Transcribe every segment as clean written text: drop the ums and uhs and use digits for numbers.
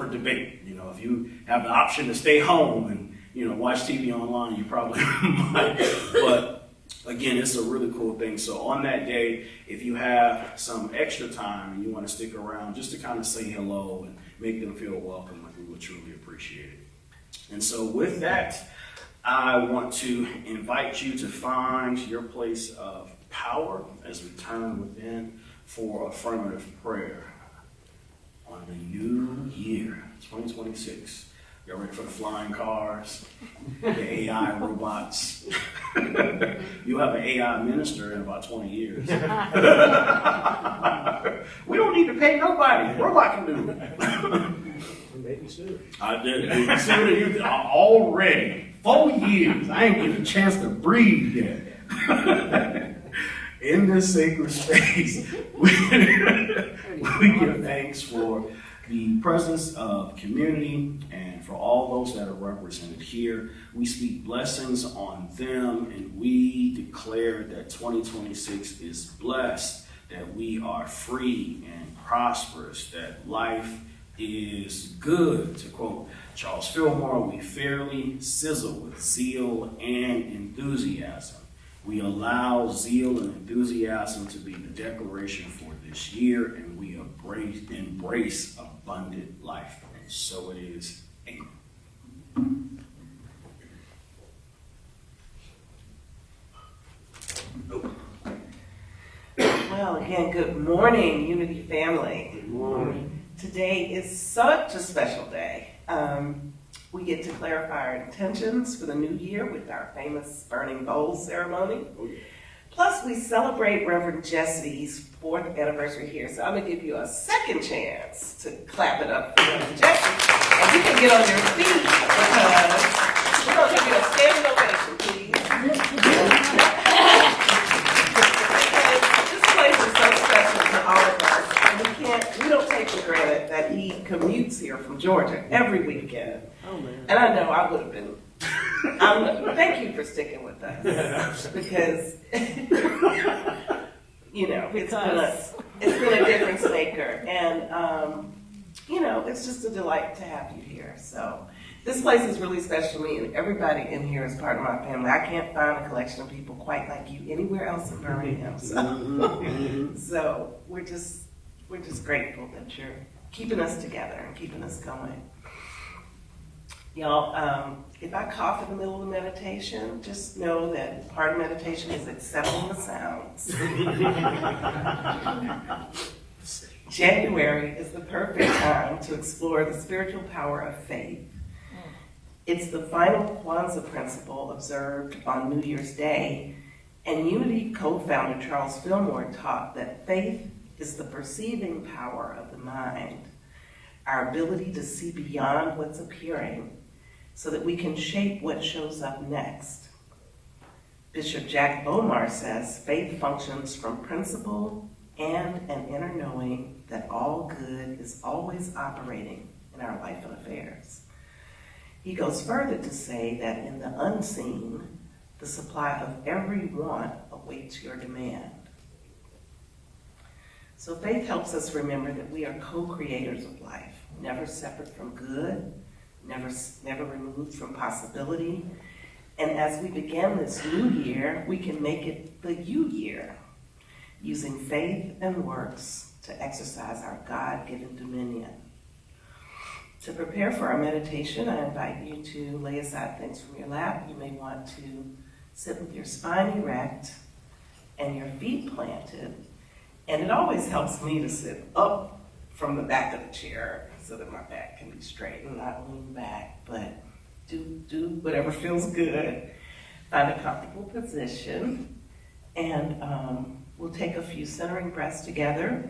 for debate. You know, if you have the option to stay home and, you know, watch TV online, you probably might. But again, it's a really cool thing. So on that day, if you have some extra time and you want to stick around just to kind of say hello and make them feel welcome, like we would truly appreciate it. And so with that, I want to invite you to find your place of power as we turn within for affirmative prayer on the new year, 2026. Y'all ready for the flying cars, the AI robots? You'll have an AI minister in about 20 years. We don't need to pay nobody. The robot can do it. Maybe soon. I did. Sooner, already 4 years. I ain't getting a chance to breathe yet. In this sacred space, we give thanks for the presence of community and for all those that are represented here. We speak blessings on them, and we declare that 2026 is blessed, that we are free and prosperous, that life is good. To quote Charles Fillmore, we fairly sizzle with zeal and enthusiasm. We allow zeal and enthusiasm to be the declaration for this year, and we embrace abundant life. And so it is. Amen. Well, again, good morning, Unity family. Good morning. Today is such a special day. We get to clarify our intentions for the new year with our famous burning bowl ceremony. Plus, we celebrate Reverend Jesse's 4th anniversary here. So I'm going to give you a second chance to clap it up for Reverend Jesse. And you can get on your feet because we're going to give you a standing ovation, please. This place is so special to all of us. And we don't take for granted that he commutes here from Georgia every weekend. Oh, man. And I know I would have been. Thank you for sticking with us. Because, you know, it's been a difference maker. And, you know, it's just a delight to have you here. So this place is really special to me, and everybody in here is part of my family. I can't find a collection of people quite like you anywhere else in Birmingham. So we're just grateful that you're keeping us together and keeping us going. Y'all, if I cough in the middle of the meditation, just know that part of meditation is accepting the sounds. January is the perfect time to explore the spiritual power of faith. It's the final Kwanzaa principle observed on New Year's Day, and Unity co-founder Charles Fillmore taught that faith is the perceiving power of the mind, our ability to see beyond what's appearing so that we can shape what shows up next. Bishop Jack Bomar says faith functions from principle and an inner knowing that all good is always operating in our life and affairs. He goes further to say that in the unseen, the supply of every want awaits your demand. So faith helps us remember that we are co-creators of life, never separate from good, never removed from possibility. And as we begin this new year, we can make it the you year, using faith and works to exercise our God-given dominion. To prepare for our meditation, I invite you to lay aside things from your lap. You may want to sit with your spine erect and your feet planted. And it always helps me to sit up from the back of the chair so that my back can be straight and not lean back, but do whatever feels good. Find a comfortable position, and we'll take a few centering breaths together,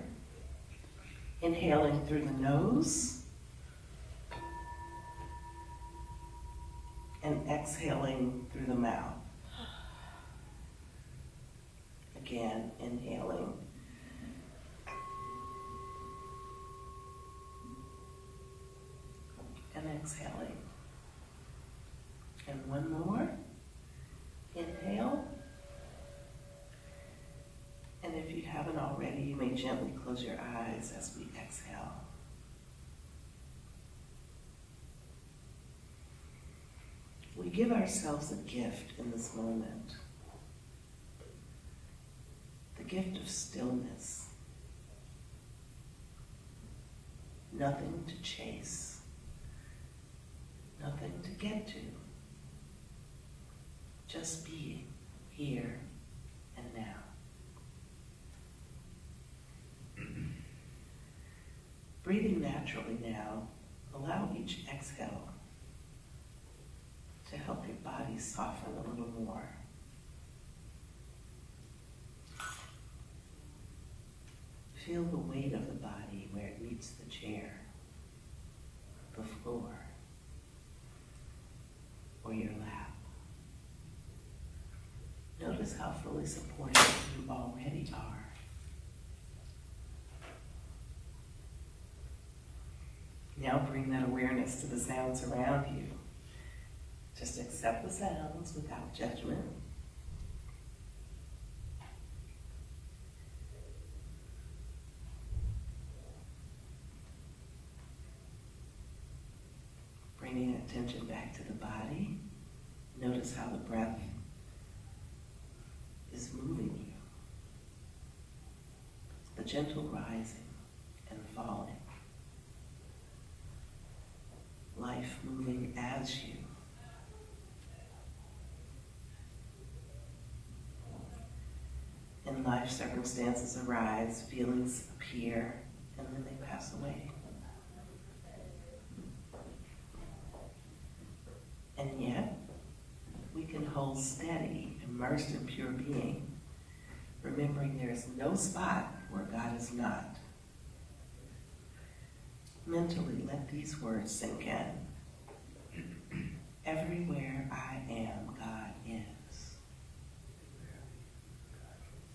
inhaling through the nose and exhaling through the mouth. Again, inhaling and exhaling. And one more. Inhale. And if you haven't already, you may gently close your eyes as we exhale. give ourselves a gift in this moment. The gift of stillness. Nothing to chase. Nothing to get to. Just being here and now. Breathing naturally now, allow each exhale to help your body soften a little more. Feel the weight of the body where it meets the chair, the floor, or your lap. Notice how fully supported you already are. Now bring that awareness to the sounds around you. Just accept the sounds without judgment. Bringing attention back to the body. Notice how the breath is moving you. The gentle rising and falling. Life moving as you. And life circumstances arise, feelings appear, and then they pass away. And yet, we can hold steady, immersed in pure being, remembering there is no spot where God is not. Mentally, let these words sink in. Everywhere I am, God is.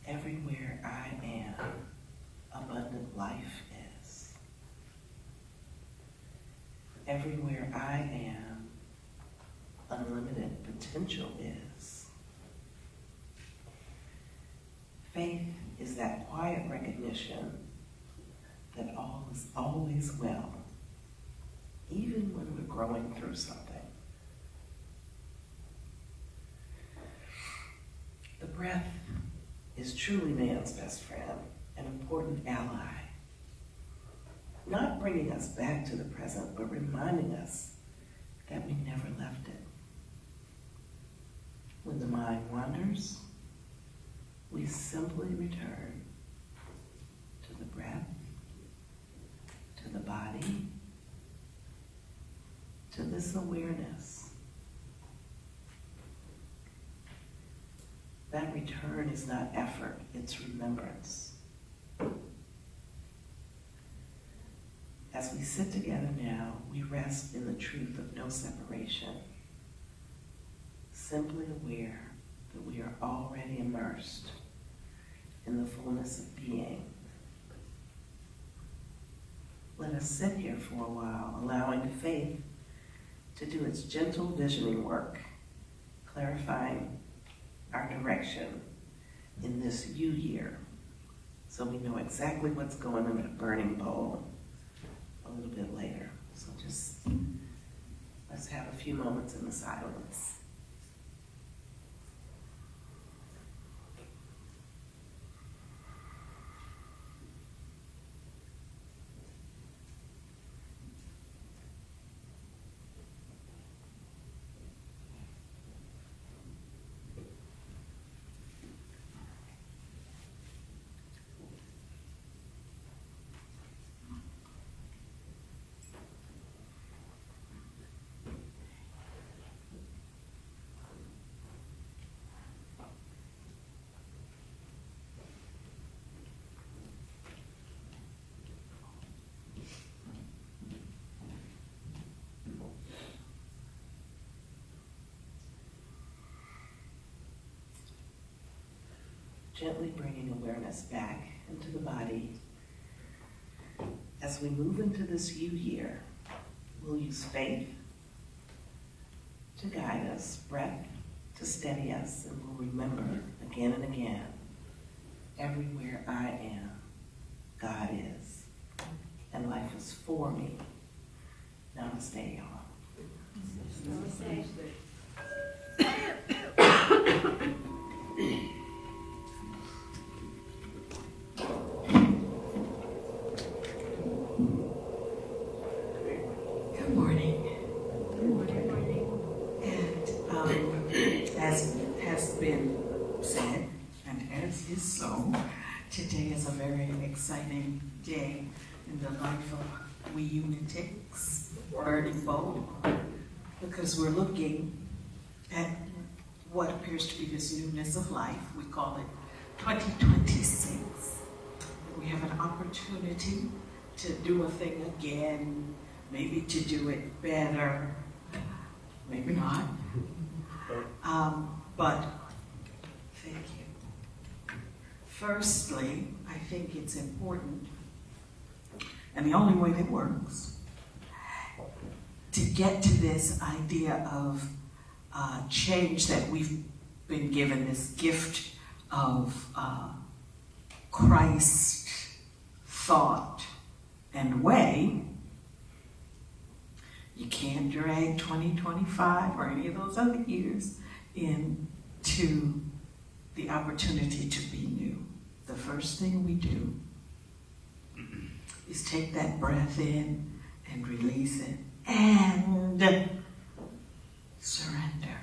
Everywhere I am, abundant life is. Everywhere I am, unlimited potential is. Faith is that quiet recognition that all is always well, even when we're growing through something. The breath is truly man's best friend, an important ally, not bringing us back to the present, but reminding us that we never left it. When the mind wanders, we simply return to the breath, to the body, to this awareness. That return is not effort, it's remembrance. As we sit together now, we rest in the truth of no separation, simply aware that we are already immersed in the fullness of being. Let us sit here for a while, allowing faith to do its gentle visioning work, clarifying our direction in this new year, so we know exactly what's going in that burning bowl a little bit later. So just let's have a few moments in the silence. Gently bringing awareness back into the body. As we move into this new year, we'll use faith to guide us, breath to steady us, and we'll remember again and again, everywhere I am, God is, and life is for me. Namaste, y'all. Namaste. Good morning. Good morning. And as has been said, and as is so, today is a very exciting day in the life of we Unitics, Birdie Bowl, because we're looking at what appears to be this newness of life. We call it 2026. We have an opportunity to do a thing again, maybe to do it better, maybe not. But thank you. Firstly, I think it's important, and the only way that works, to get to this idea of change that we've been given, this gift of Christ thought and way. You can't drag 2025 or any of those other years into the opportunity to be new. The first thing we do is take that breath in and release it and surrender.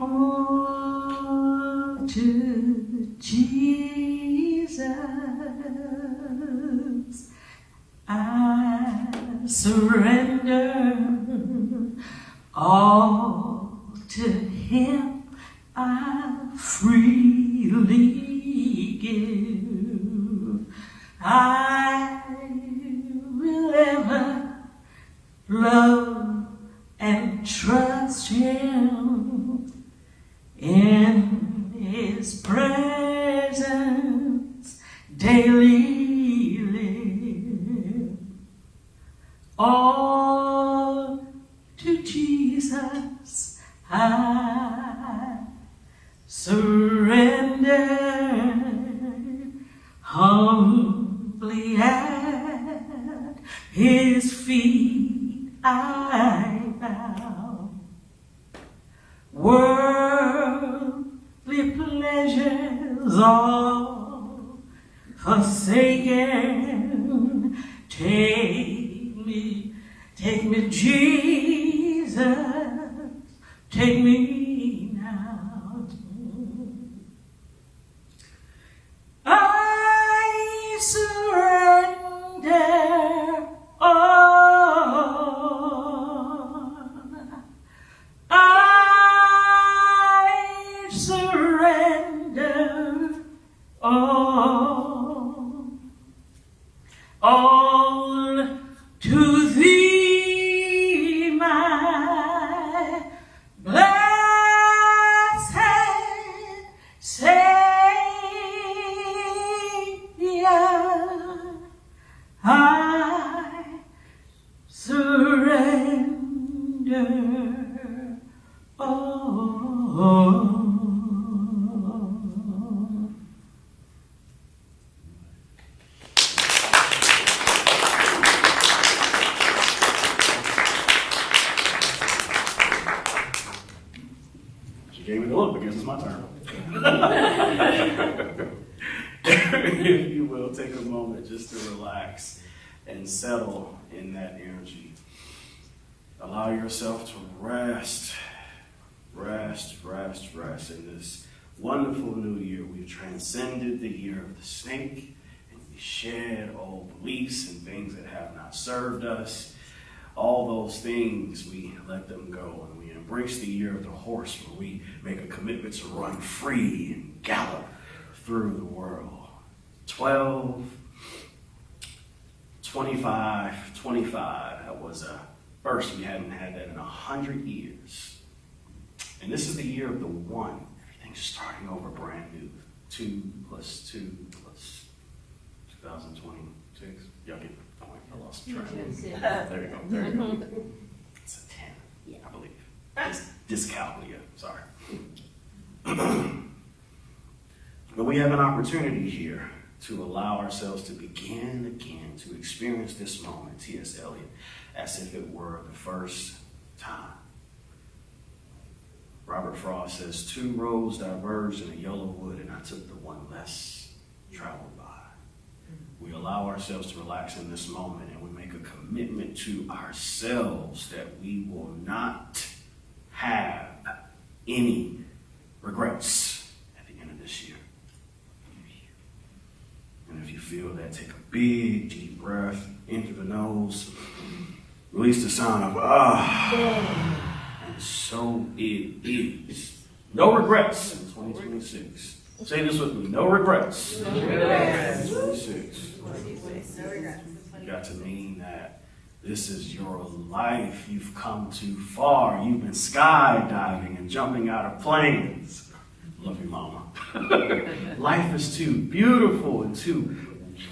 Oh, to Jesus I surrender. All to Him I freely give. I will ever love and trust Him. In His presence daily live. All to Jesus I surrender. Humbly at His feet I bow. Worldly pleasures all forsaken. Take me, Jesus, take me now. I surrender all. I surrender all to Thee, my blessed Savior. I surrender all. She gave me the look, I guess it's my turn. If you will, take a moment just to relax and settle in that energy. Allow yourself to rest in this wonderful new year. We've transcended the year of the snake, and we shed old beliefs and things that have not served us. All those things, we let them go, and we embrace the year of the horse, where we make a commitment to run free and gallop through the world. 12, 25, 25, that was a first. We hadn't had that in 100 years. And this is the year of the one. Everything's starting over brand new. 2 + 2 + 2026. Y'all get the point. I lost track. There you go. It's a 10, I believe. Dyscalculia, sorry. But we have an opportunity here to allow ourselves to begin again to experience this moment, T.S. Eliot, as if it were the first time. Robert Frost says, 2 roads diverged in a yellow wood, and I took the one less traveled by. We allow ourselves to relax in this moment, and we make a commitment to ourselves that we will not have any regrets at the end of this year. And if you feel that, take a big, deep breath into the nose, release the sound of and so it is. No regrets in 2026. Say this with me. No regrets. No regrets. 2026. You got to mean that this is your life. You've come too far. You've been skydiving and jumping out of planes. Love you, mama. Life is too beautiful and too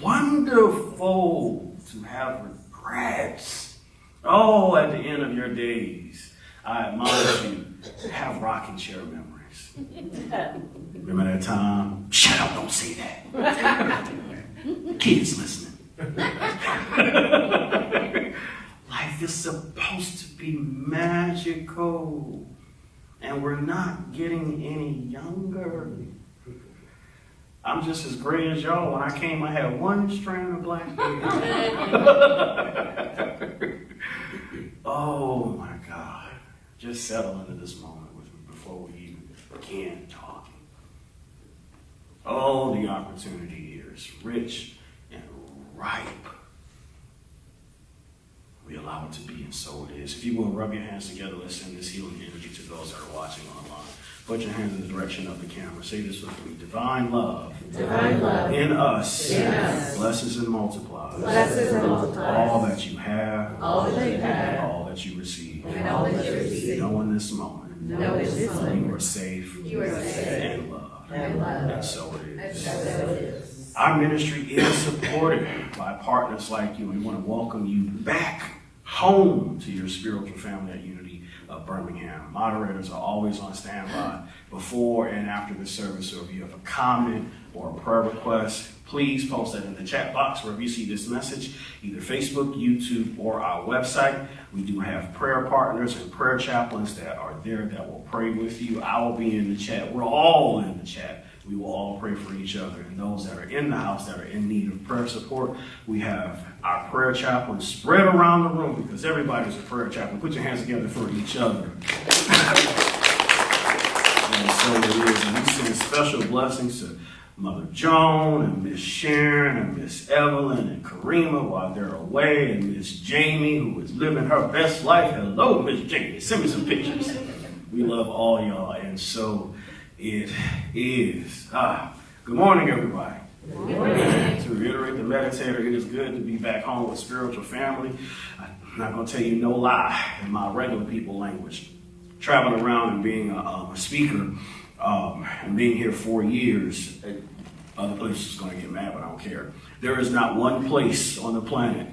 wonderful to have regrets. Oh, at the end of your days, I admonish you to have rocking chair memories. Remember that time? Shut up, don't say that. Kids listening. Life is supposed to be magical. And we're not getting any younger. I'm just as gray as y'all. When I came, I had 1 strand of black hair. Oh my God. Just settle into this moment with me before we even begin talking. Oh, the opportunity here is rich and ripe. We allow it to be, and so it is. If you will, rub your hands together. Let's send this healing energy to those that are watching online. Put your hands in the direction of the camera. Say this with me. Divine love. Divine love. In us. In us. Blesses and multiplies. Blesses and multiplies. All that you have. All that you have. All that you receive. And all that you receive. Know in this moment. Know in this moment. You are safe. You are safe. And loved. And loved. And so it is. And so it is. Our ministry is supported by partners like you. We want to welcome you back home to your spiritual family at Unity of Birmingham. Moderators are always on standby before and after the service. So if you have a comment or a prayer request, please post that in the chat box wherever you see this message, either Facebook, YouTube, or our website. We do have prayer partners and prayer chaplains that are there that will pray with you. I will be in the chat. We're all in the chat. We will all pray for each other. And those that are in the house that are in need of prayer support, we have our prayer chaplains spread around the room because everybody's a prayer chaplain. Put your hands together for each other. And so it is. And we send special blessings to Mother Joan and Miss Sharon and Miss Evelyn and Karima while they're away, and Miss Jamie, who is living her best life. Hello, Miss Jamie. Send me some pictures. We love all y'all. And so it is. Good morning, everybody. Good morning. To reiterate the meditator, it is good to be back home with spiritual family. I'm not going to tell you no lie in my regular people language. Traveling around and being a speaker and being here 4 years, other places are going to get mad, but I don't care. There is not one place on the planet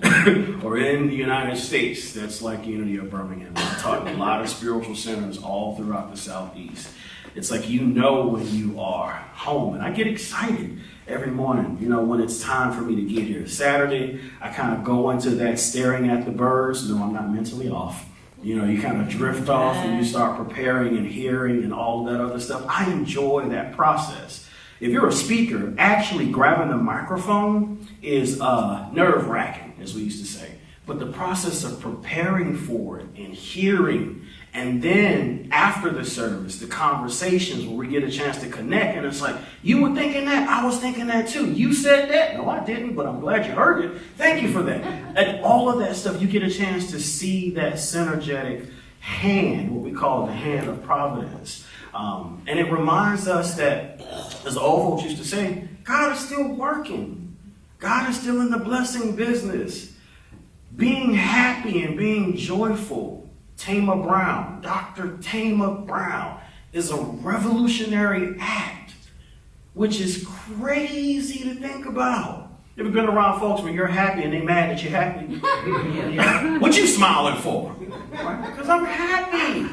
or in the United States that's like Unity of Birmingham. I've taught in a lot of spiritual centers all throughout the Southeast. It's like you know when you are home. And I get excited every morning, you know, when it's time for me to get here. Saturday, I kind of go into that staring at the birds. No, I'm not mentally off. You know, you kind of drift off and you start preparing and hearing and all of that other stuff. I enjoy that process. If you're a speaker, actually grabbing the microphone is nerve-wracking, as we used to say. But the process of preparing for it and hearing, and then after the service, the conversations where we get a chance to connect, and it's like, you were thinking that? I was thinking that too. You said that? No, I didn't, but I'm glad you heard it. Thank you for that. And all of that stuff, you get a chance to see that synergetic hand, what we call the hand of providence. And it reminds us that, as the old folks used to say, God is still working. God is still in the blessing business. Being happy and being joyful. Tama Brown, Dr. Tama Brown, is a revolutionary act, which is crazy to think about. You ever been around folks when you're happy and they mad that you're happy? What you smiling for? Right? Because I'm happy.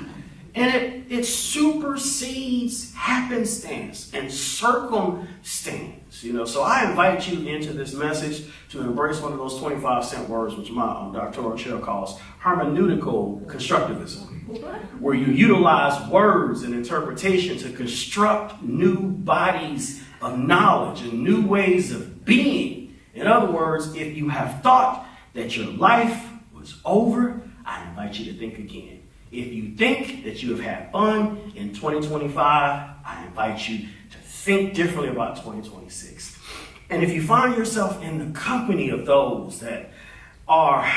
And it supersedes happenstance and circumstance. So I invite you into this message to embrace one of those 25-cent words, which my doctoral chair calls hermeneutical constructivism, where you utilize words and interpretation to construct new bodies of knowledge and new ways of being. In other words, if you have thought that your life was over, I invite you to think again. If you think that you have had fun in 2025, I invite you to think differently about 2026. And if you find yourself in the company of those that are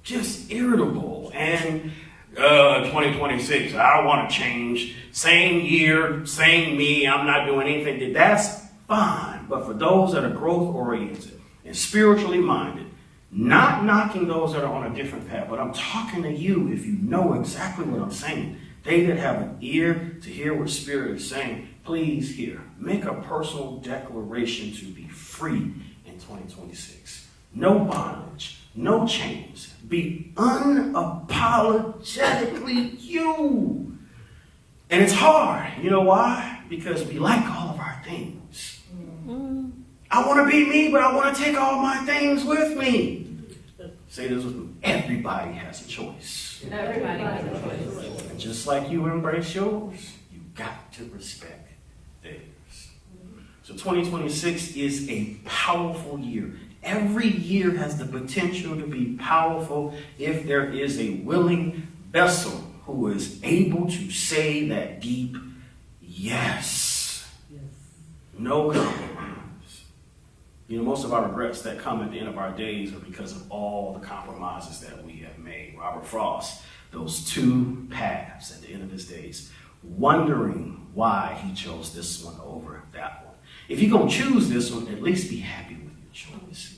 just irritable and 2026, I don't want to change, same year, same me, I'm not doing anything, that's fine. But for those that are growth oriented and spiritually minded, not knocking those that are on a different path, but I'm talking to you if you know exactly what I'm saying. They that have an ear to hear what Spirit is saying, please hear. Make a personal declaration to be free in 2026. No bondage, no chains. Be unapologetically you. And it's hard. You know why? Because we like all of our things. I want to be me, but I want to take all my things with me. Say this with me. Everybody has a choice. Everybody has a choice. And just like you embrace yours, you got to respect theirs. So 2026 is a powerful year. Every year has the potential to be powerful if there is a willing vessel who is able to say that deep yes. No compromise. Most of our regrets that come at the end of our days are because of all the compromises that we have made. Robert Frost, those two paths at the end of his days, wondering why he chose this one over that one. If you're going to choose this one, at least be happy with your choice.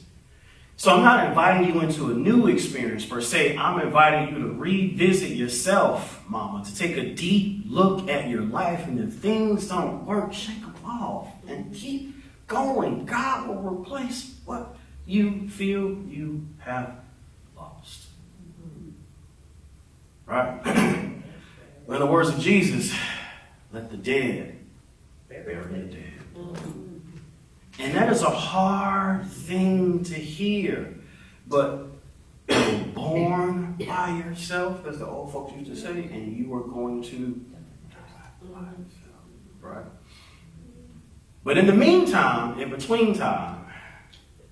So I'm not inviting you into a new experience per se. I'm inviting you to revisit yourself, mama, to take a deep look at your life. And if things don't work, shake them off and keep going. God will replace what you feel you have lost. Right? Well, in the words of Jesus, let the dead bury the dead. And that is a hard thing to hear. But you're born by yourself, as the old folks used to say, and you are going to die by yourself. Right? But in the meantime, in between time,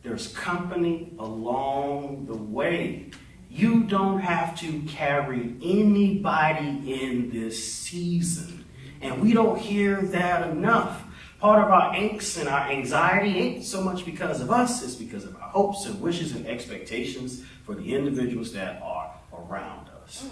there's company along the way. You don't have to carry anybody in this season. And we don't hear that enough. Part of our angst and our anxiety ain't so much because of us, it's because of our hopes and wishes and expectations for the individuals that are around us.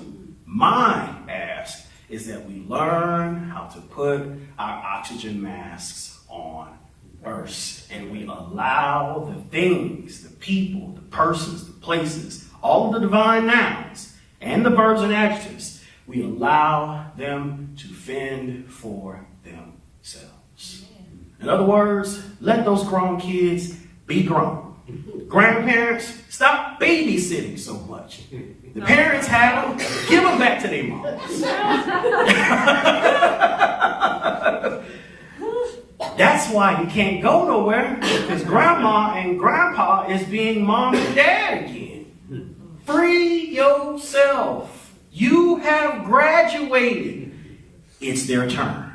My ask is that we learn how to put our oxygen masks on first, and we allow the things, the people, the persons, the places, all of the divine nouns and the verbs and adjectives, we allow them to fend for themselves. In other words, let those grown kids be grown. Grandparents, stop babysitting so much. The parents have them, give them back to their moms. That's why you can't go nowhere, because grandma and grandpa is being mom and dad again. Free yourself. You have graduated. It's their turn.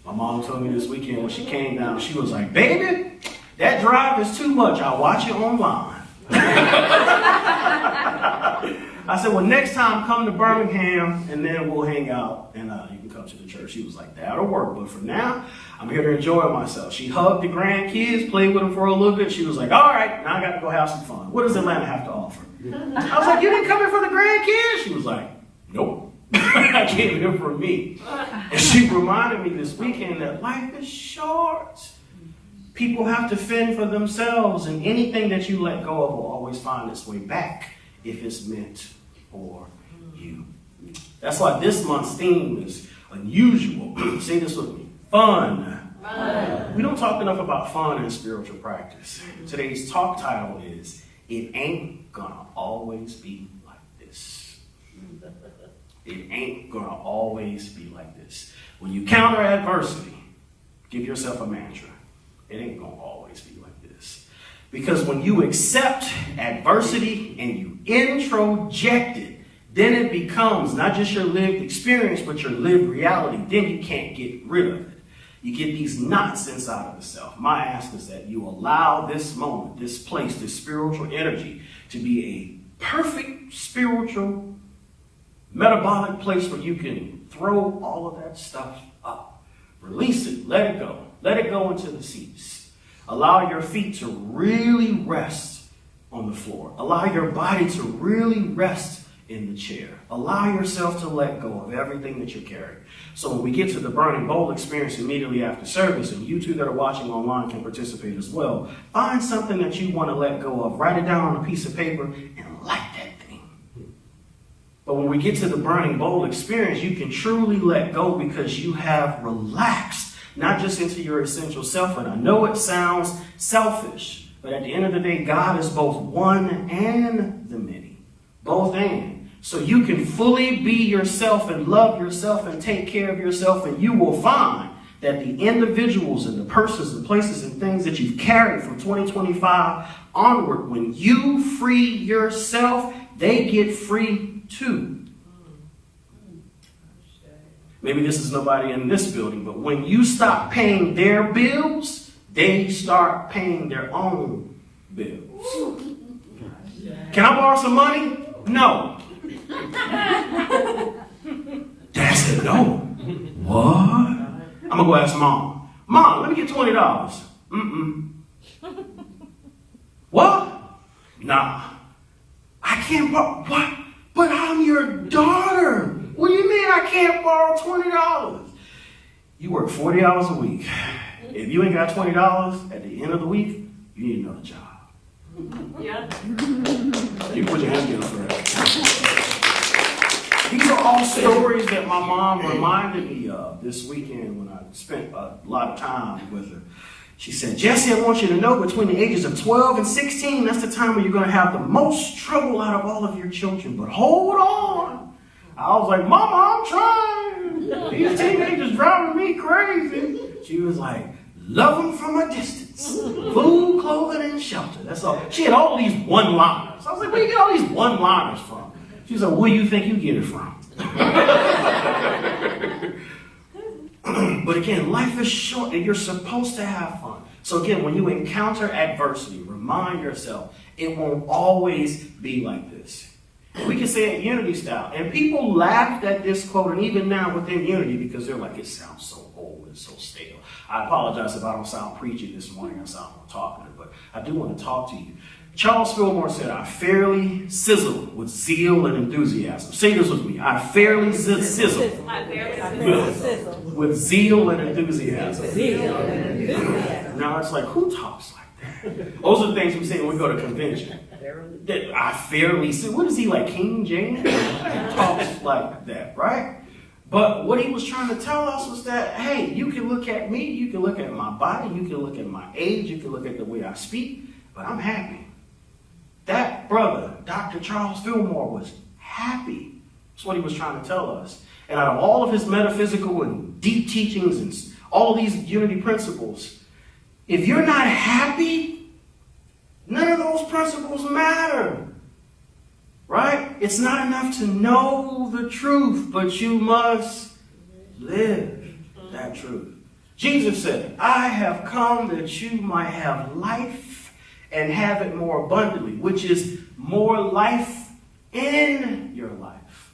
My mom told me this weekend when she came down, she was like, baby, that drive is too much. I'll watch it online. I said, well, next time come to Birmingham and then we'll hang out and you can come to the church. She was like, that'll work. But for now, I'm here to enjoy myself. She hugged the grandkids, played with them for a little bit. She was like, all right, now I got to go have some fun. What does Atlanta have to offer? I was like, you didn't come here for the grandkids? She was like, nope. I came here for me. And she reminded me this weekend that life is short. People have to fend for themselves, and anything that you let go of will always find its way back if it's meant for you. That's why this month's theme is unusual. Say this with me. Fun. We don't talk enough about fun in spiritual practice. Today's talk title is, It Ain't Gonna Always Be Like This. It ain't gonna always be like this. When you counter adversity, give yourself a mantra. It ain't gonna always be like this. Because when you accept adversity and you introject it, then it becomes not just your lived experience, but your lived reality. Then you can't get rid of it. You get these knots inside of the self. My ask is that you allow this moment, this place, this spiritual energy to be a perfect spiritual metabolic place where you can throw all of that stuff up. Release it. Let it go. Let it go into the seats. Allow your feet to really rest on the floor. Allow your body to really rest in the chair. Allow yourself to let go of everything that you're carrying. So when we get to the burning bowl experience immediately after service, and you two that are watching online can participate as well, find something that you want to let go of. Write it down on a piece of paper and light that thing. But when we get to the burning bowl experience, you can truly let go because you have relaxed, not just into your essential self. And I know it sounds selfish, but at the end of the day, God is both one and the many. Both and. So you can fully be yourself and love yourself and take care of yourself, and you will find that the individuals and the persons and places and things that you've carried from 2025 onward, when you free yourself, they get free too. Maybe this is nobody in this building, but when you stop paying their bills, they start paying their own bills. Can I borrow some money? No. Dad said no. What? I'm gonna go ask Mom. Mom, let me get $20. What? Nah. I can't borrow. What? But I'm your daughter. What do you mean I can't borrow $20? You work 40 hours a week. If you ain't got $20 at the end of the week, you need another job. Yeah. You can put your hands together for that. These are all stories that my mom reminded me of this weekend when I spent a lot of time with her. She said, Jesse, I want you to know between the ages of 12 and 16, that's the time when you're going to have the most trouble out of all of your children. But hold on. I was like, Mama, I'm trying. These teenagers driving me crazy. She was like, love them from a distance. Food, clothing, and shelter. That's all. She had all these one-liners. I was like, where do you get all these one-liners from? She was like, where do you think you get it from? But again, life is short and you're supposed to have fun. So again, when you encounter adversity, remind yourself, it won't always be like this. We can say it Unity style. And people laughed at this quote, and even now within Unity, because they're like, it sounds so old and so stale. I apologize if I don't sound preachy this morning. I sound more talkative, but I do want to talk to you. Charles Fillmore said, I fairly sizzle with zeal and enthusiasm. Say this with me. I fairly sizzle with zeal and enthusiasm. Now it's like, who talks like that? Those are the things we say when we go to convention. I fairly sizzle. What is he, like King James? He talks like that, right? But what he was trying to tell us was that, hey, you can look at me, you can look at my body, you can look at my age, you can look at the way I speak, but I'm happy. That brother, Dr. Charles Fillmore, was happy. That's what he was trying to tell us. And out of all of his metaphysical and deep teachings and all these Unity principles, if you're not happy, none of those principles matter. Right? It's not enough to know the truth, but you must live that truth. Jesus said, I have come that you might have life and have it more abundantly, which is more life in your life.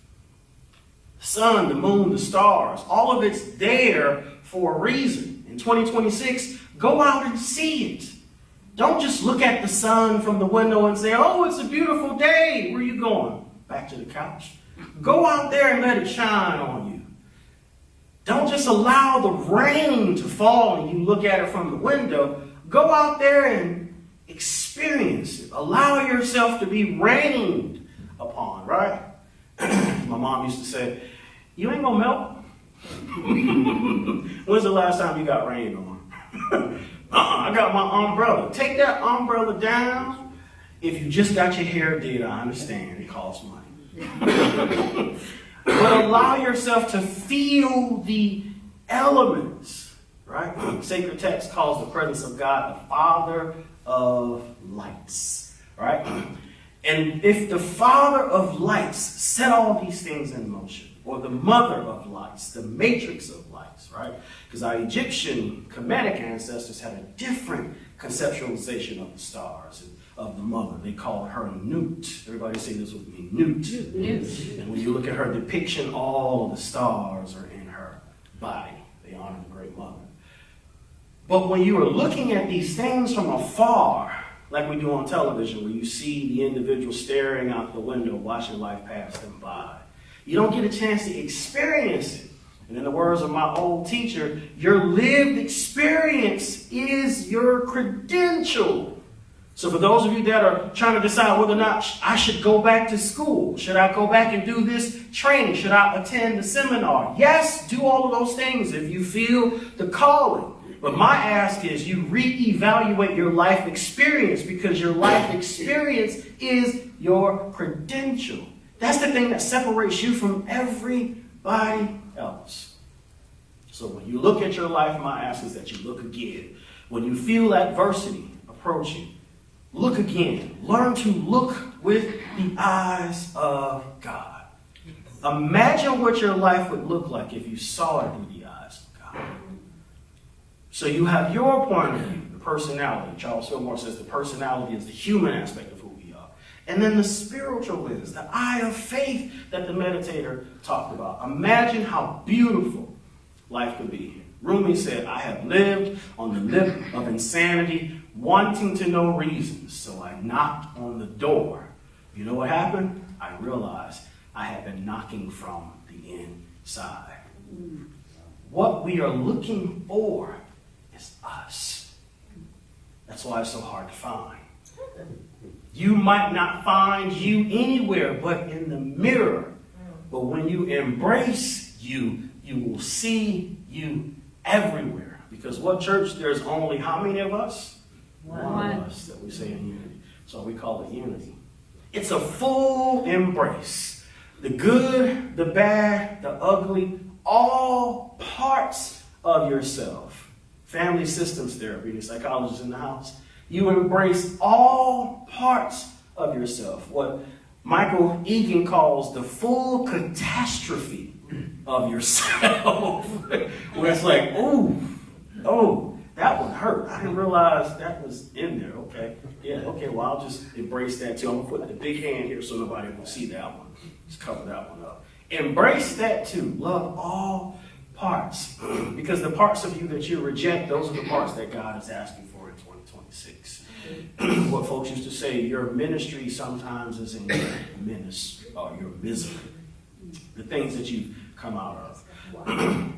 The sun, the moon, the stars, all of it's there for a reason. In 2026, go out and see it. Don't just look at the sun from the window and say, oh, it's a beautiful day. Where are you going? Back to the couch. Go out there and let it shine on you. Don't just allow the rain to fall and you look at it from the window. Go out there and experience it. Allow yourself to be rained upon, right? My mom used to say, you ain't gonna melt. When's the last time you got rained on? I got my umbrella. Take that umbrella down. If you just got your hair did, I understand. It costs money. But allow yourself to feel the elements. right? Sacred text calls the presence of God the Father of lights, right? And if the Father of lights set all these things in motion, or the Mother of lights, the matrix of lights, right? Because our Egyptian Kemetic ancestors had a different conceptualization of the stars and of the mother. They called her Nut. Everybody say this with me, Nut. And when you look at her depiction, all of the stars are in her body. They honor the great mother. But when you are looking at these things from afar, like we do on television, where you see the individual staring out the window, watching life pass them by, you don't get a chance to experience it. And in the words of my old teacher, your lived experience is your credential. So for those of you that are trying to decide whether or not I should go back to school, should I go back and do this training, should I attend the seminar? Yes, do all of those things if you feel the calling. But my ask is you reevaluate your life experience, because your life experience is your credential. That's the thing that separates you from everybody else. So when you look at your life, my ask is that you look again. When you feel adversity approaching, look again. Learn to look with the eyes of God. Imagine what your life would look like if you saw it through the eyes of God. So you have your point of view, the personality. Charles Fillmore says the personality is the human aspect of who we are. And then the spiritual lens, the eye of faith that the meditator talked about. Imagine how beautiful life could be. Rumi said, I have lived on the lip of insanity, wanting to know reasons, so I knocked on the door. You know what happened? I realized I had been knocking from the inside. What we are looking for is us. That's why it's so hard to find. You might not find you anywhere but in the mirror. But when you embrace you, you will see you everywhere. Because what church? There's only how many of us? One of us that we say in unity. So we call it unity. It's a full embrace. The good, the bad, the ugly, all parts of yourself. Family systems therapy, the psychologist in the house. You embrace all parts of yourself. What Michael Egan calls the full catastrophe of yourself. Where it's like, oh, that one hurt. I didn't realize that was in there. Okay. Yeah, okay, well, I'll just embrace that too. I'm going to put the big hand here so nobody will see that one. Just cover that one up. Embrace that too. Love all parts. Because the parts of you that you reject, those are the parts that God is asking for in 2026. What folks used to say, your ministry sometimes is in your ministry or your misery. The things that you've come out of.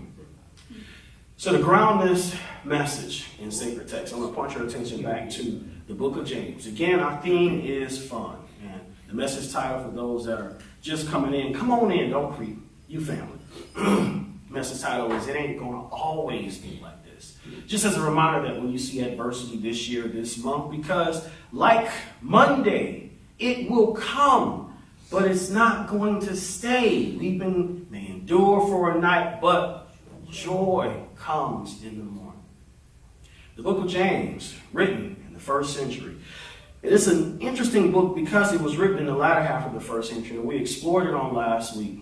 So to ground this message in sacred text, I'm going to point your attention back to the book of James. Again, our theme is fun. And the message title for those that are just coming in, come on in, don't creep, you family. Message title is, it ain't going to always be like this. Just as a reminder that when you see adversity this year, this month, because like Monday, it will come, but it's not going to stay. Weeping may endure for a night, but joy comes in the morning. The book of James, written in the 1st century. It is an interesting book because it was written in the latter half of the 1st century, and we explored it on last week.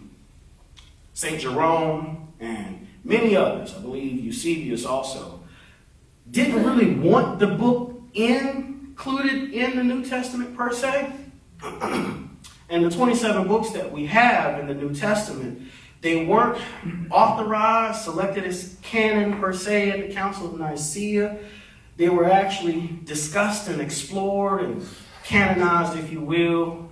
St. Jerome and many others, I believe Eusebius also, didn't really want the book included in the New Testament per se. And the 27 books that we have in the New Testament, they weren't authorized, selected as canon per se at the Council of Nicaea. They were actually discussed and explored and canonized, if you will.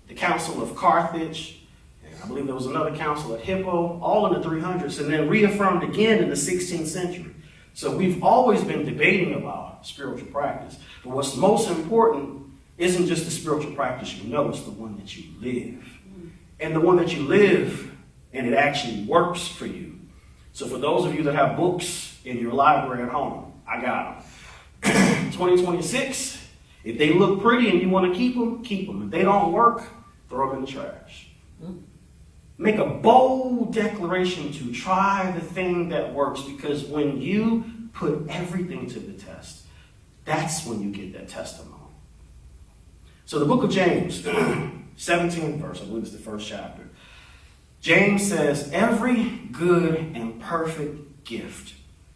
The Council of Carthage, and I believe there was another council at Hippo, all in the 300s, and then reaffirmed again in the 16th century. So we've always been debating about spiritual practice. But what's most important isn't just the spiritual practice you know, it's the one that you live. And the one that you live, and it actually works for you. So for those of you that have books in your library at home, I got them. 2026, if they look pretty and you want to keep them, keep them. If they don't work, throw them in the trash. Make a bold declaration to try the thing that works, because when you put everything to the test, that's when you get that testimony. So the book of James, 17th verse, I believe it's the first chapter. James says, every good and perfect gift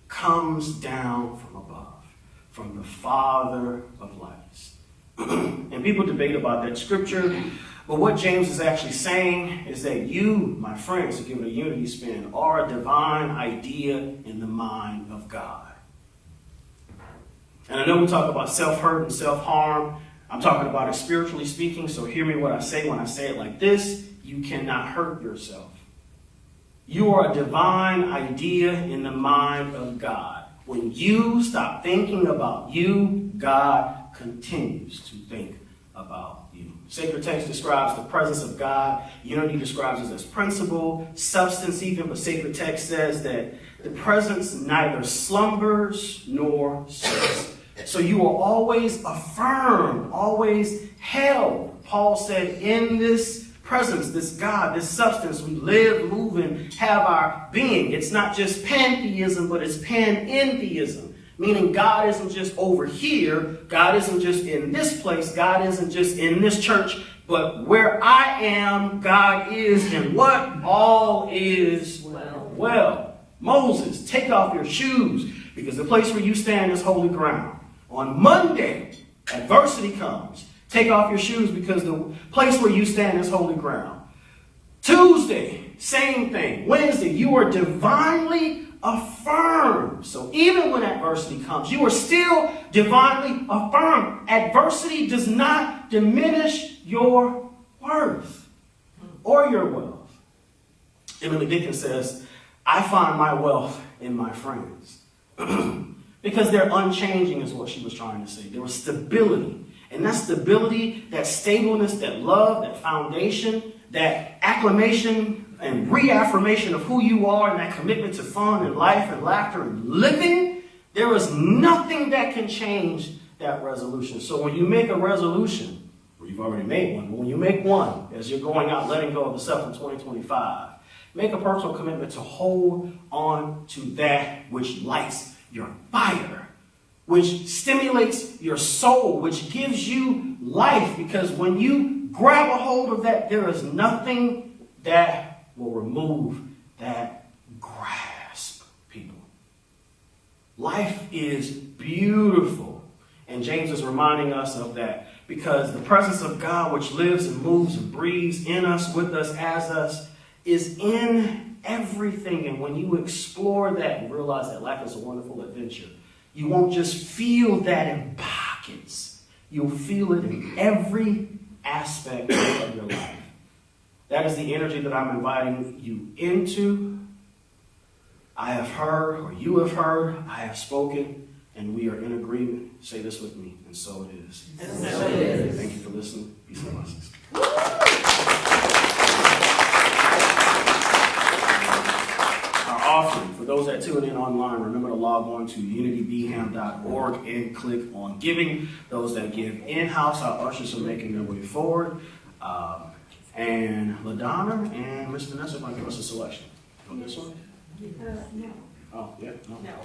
comes down from above, from the Father of lights. And people debate about that scripture, but what James is actually saying is that you, my friends, to give it a unity spin, are a divine idea in the mind of God. And I know we talk about self-hurt and self-harm. I'm talking about it spiritually speaking, so hear me what I say when I say it like this. You cannot hurt yourself. You are a divine idea in the mind of God. When you stop thinking about you, God continues to think about you. Sacred text describes the presence of God. Unity describes it as principle, substance even, but sacred text says that the presence neither slumbers nor sleeps. So you are always affirmed, always held. Paul said, in this presence, this God, this substance, we live, move, and have our being. It's not just pantheism, but it's panentheism. Meaning God isn't just over here. God isn't just in this place. God isn't just in this church. But where I am, God is, and what? All is well. Moses, take off your shoes, because the place where you stand is holy ground. On Monday, adversity comes. Take off your shoes, because the place where you stand is holy ground. Tuesday, same thing. Wednesday, you are divinely affirmed. So even when adversity comes, you are still divinely affirmed. Adversity does not diminish your worth or your wealth. Emily Dickinson says, I find my wealth in my friends. Because they're unchanging is what she was trying to say. There was stability. And that stability, that stableness, that love, that foundation, that acclamation and reaffirmation of who you are, and that commitment to fun and life and laughter and living, there is nothing that can change that resolution. So when you make a resolution, or you've already made one, but when you make one, as you're going out letting go of the stuff in 2025, make a personal commitment to hold on to that which lights your fire, which stimulates your soul, which gives you life. Because when you grab a hold of that, there is nothing that will remove that grasp, people. Life is beautiful. And James is reminding us of that, because the presence of God, which lives and moves and breathes in us, with us, as us, is in everything. And when you explore that and realize that life is a wonderful adventure, you won't just feel that in pockets. You'll feel it in every aspect of your life. That is the energy that I'm inviting you into. I have heard, or you have heard, I have spoken, and we are in agreement. Say this with me, and so it is. And so it is. Thank you for listening. Peace and blessings. Offering. For those that tune in online, remember to log on to unitybham.org and click on giving. Those that give in-house, our ushers are making their way forward. And LaDonna and Mr. Nessa might give us a selection. On this one? No. Oh, yeah? No? No.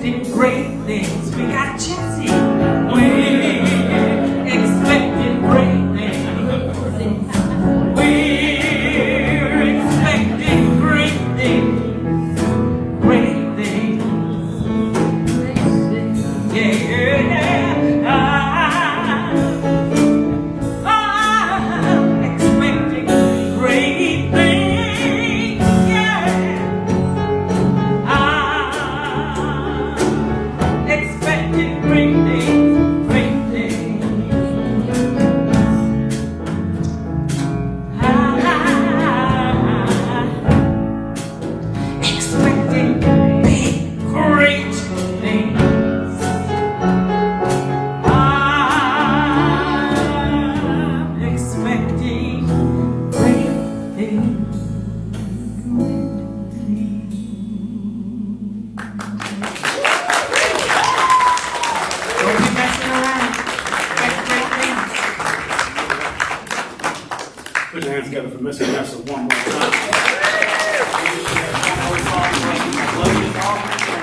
expecting great things. We got Jesse. We're expecting great things. We're expecting great things. Great things. Yeah. I'm expecting great things. Yeah. I'm expecting great things. Great things. Expecting big, great things. I'm expecting great things. Don't be messing around. Expect great things. Put your hands together for Mr. Nessa one more time.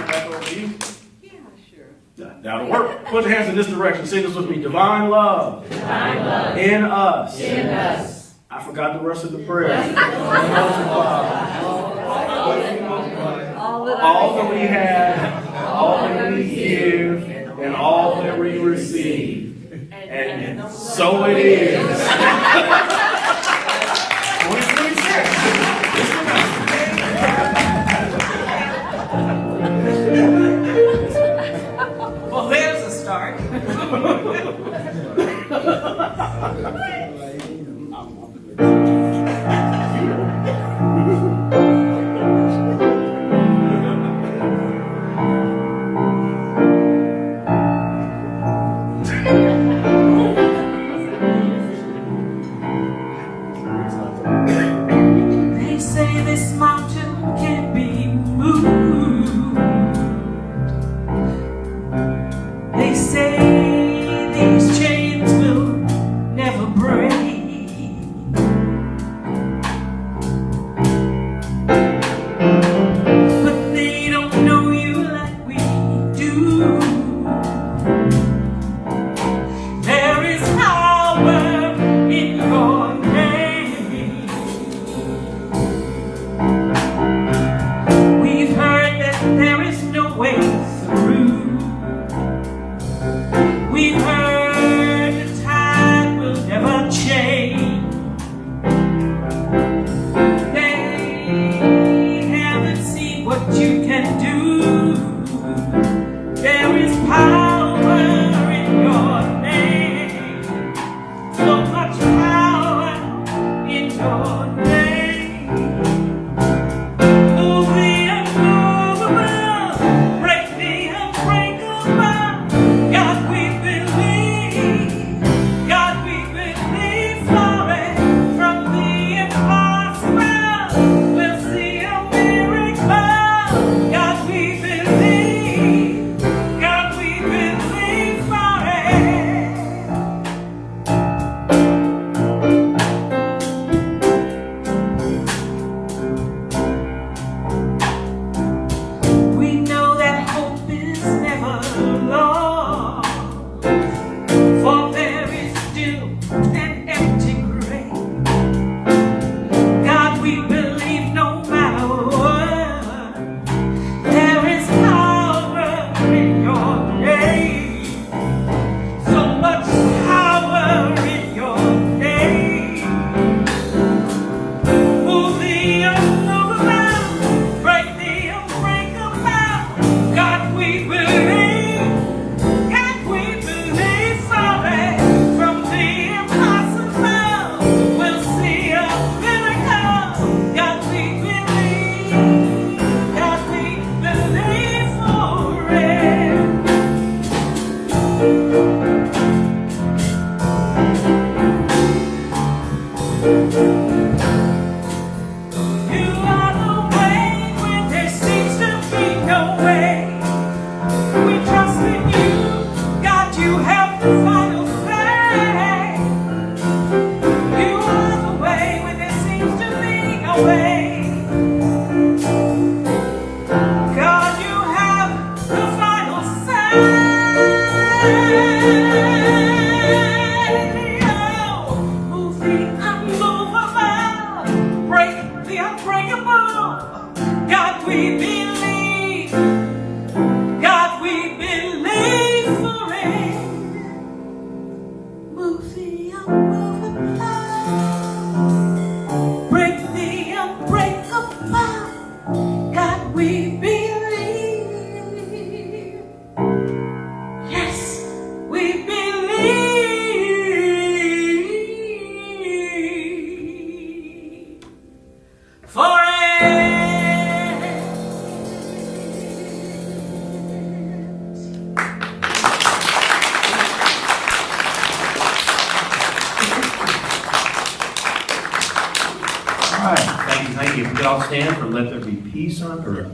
Back over to you. Yeah, sure. That'll work. Put your hands in this direction. Say this with me. Divine love. In us. I forgot the rest of the prayer. All that we have, all that we give, and all that we receive. And so it is. 2026. Well, there's a start. all stand for Let There Be Peace on Earth.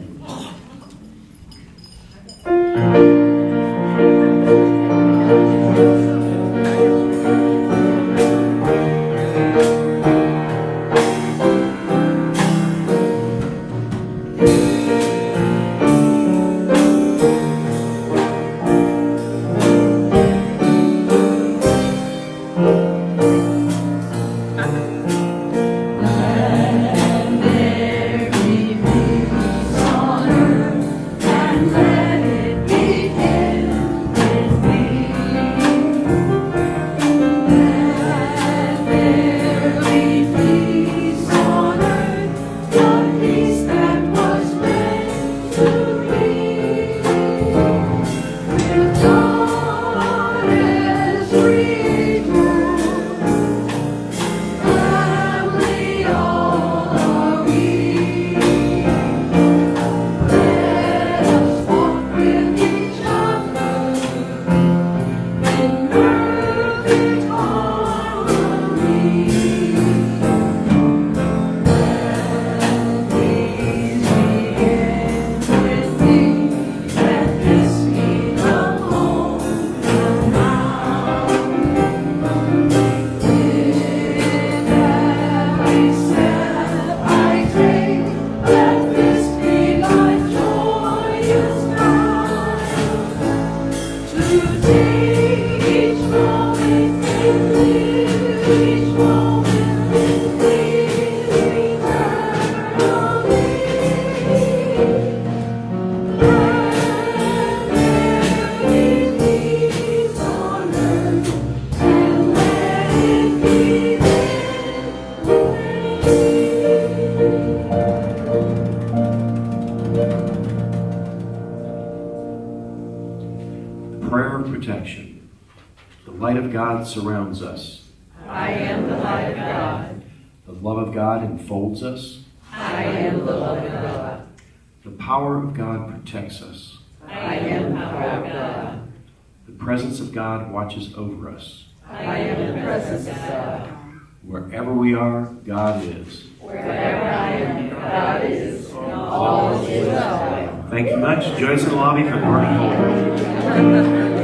Prayer of protection. The light of God surrounds us. I am the light of God. The love of God enfolds us. I am the love of God. The power of God protects us. I am the power of God. The presence of God watches over us. I am the presence of God. Wherever we are, God is. Wherever I am, God is, and all is well. Thank you much. Join us in the lobby for the morning.